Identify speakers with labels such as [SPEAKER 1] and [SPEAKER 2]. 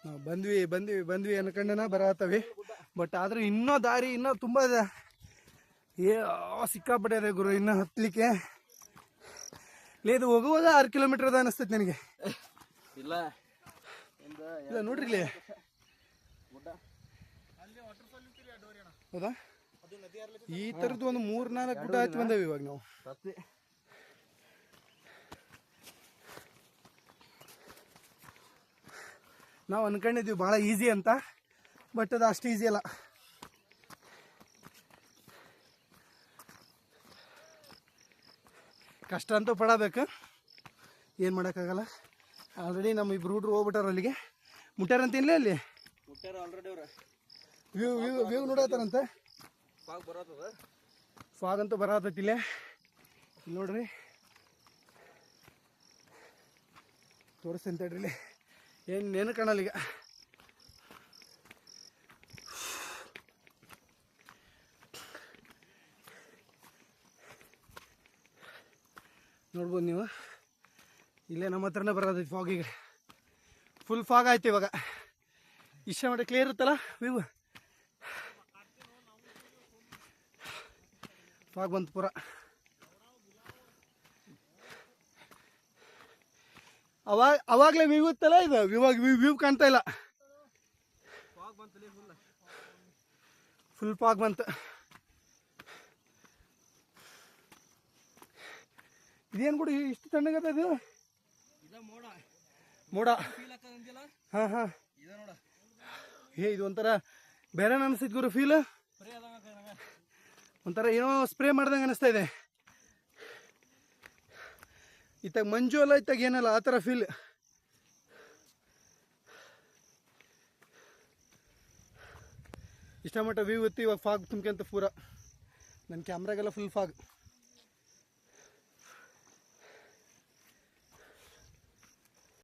[SPEAKER 1] ನಾವು ಬಂದ್ವಿ ಅನ್ಕೊಂಡನ ಬರತ್ತವಿ. ಬಟ್ ಆದ್ರೆ ಇನ್ನೂ ದಾರಿ ಇನ್ನೂ ತುಂಬ ಸಿಕ್ಕಾಪಟ್ಟೆ ಇದೆ ಗುರು. ಇನ್ನೂ ಹತ್ತಲಿಕ್ಕೆ ಇದು ಹೋಗುವಾಗ 6 ಕಿಲೋಮೀಟರ್ ಅದ ಅನಿಸ್ತೈತೆ ನನಗೆ.
[SPEAKER 2] ಇಲ್ಲ
[SPEAKER 1] ನೋಡ್ರಿ ಇಲ್ಲಿ ಹೌದಾ, ಈ ಥರದ್ದು ಒಂದು 3-4 ಗುಡ್ಡ ಹತ್ತಿ ಬಂದೇವಿ ಇವಾಗ ನಾವು. ನಾವು ಅನ್ಕೊಂಡಿದ್ವಿ ಭಾಳ ಈಸಿ ಅಂತ, ಬಟ್ ಅದು ಅಷ್ಟು ಈಸಿ ಅಲ್ಲ. ಕಷ್ಟ ಅಂತೂ ಪಡಬೇಕು, ಏನು ಮಾಡೋಕ್ಕಾಗಲ್ಲ. ಆಲ್ರೆಡಿ ನಮ್ಮ ಇಬ್ರು ಹುಡ್ರು ಹೋಗ್ಬಿಟ್ಟಾರ ಅಲ್ಲಿಗೆ. ಮುಟ್ಟಾರಂತ ಇಲ್ಲೇ ಅಲ್ಲಿ ವ್ಯೂ ನೋಡತ್ತಾರಂತೆ. ಫಾಗ್ ಅಂತೂ ಬರತ್ತೈತಿ ಇಲ್ಲೇ. ಇಲ್ಲಿ ನೋಡ್ರಿ, ತೋರಿಸ್ತೇನೆ ತಡ್ರಿ. ಇಲ್ಲಿ ಏನು ಕಾಣಲ್ಲ ಈಗ. ನೋಡ್ಬೋದು ನೀವು, ಇಲ್ಲೇ ನಮ್ಮ ಹತ್ರನೇ ಬರೋದೈತಿ ಫಾಗಿಗೆ. ಫುಲ್ ಫಾಗ್ ಆಯ್ತು ಇವಾಗ. ಇಷ್ಟ ಮಟ್ಟ ಕ್ಲಿಯರ್ ಇರುತ್ತಲ್ಲ ವ್ಯೂ. ಫಾಗ್ ಬಂತು ಪೂರ. ಅವಾಗಲೇ ವ್ಯೂ ಇತ್ತಲ್ಲ, ಇದು ಇವಾಗ ವ್ಯೂ ಕಾಣ್ತಾ ಇಲ್ಲ. ಫುಲ್ ಫಾಗ್ ಬಂತು. ಇದೇನು ಕೂಡ ಇಷ್ಟು ತಣ್ಣಗದ ಇದು ಮೋಡ. ಹಾಂ ಹಾಂ, ಇದು ಒಂಥರ ಬೇರೆ ಅನಿಸ್ತೈತೆ ಗುರು ಫೀಲ್. ಒಂಥರ ಏನೋ ಸ್ಪ್ರೇ ಮಾಡ್ದಂಗೆ ಅನಿಸ್ತಾ ಇದೆ. ಇತ್ತಾಗ ಮಂಜು ಅಲ್ಲ, ಇತ್ತಾಗ ಏನಲ್ಲ, ಆ ಥರ ಫೀಲ್. ಇಷ್ಟ ಮಟ್ಟ ವ್ಯೂ ಇತ್ತು. ಇವಾಗ ಫಾಗ್ ತುಂಬ್ಕೊಂತ ಪೂರ. ನನ್ನ ಕ್ಯಾಮ್ರಾಗೆಲ್ಲ ಫುಲ್ ಫಾಗ್.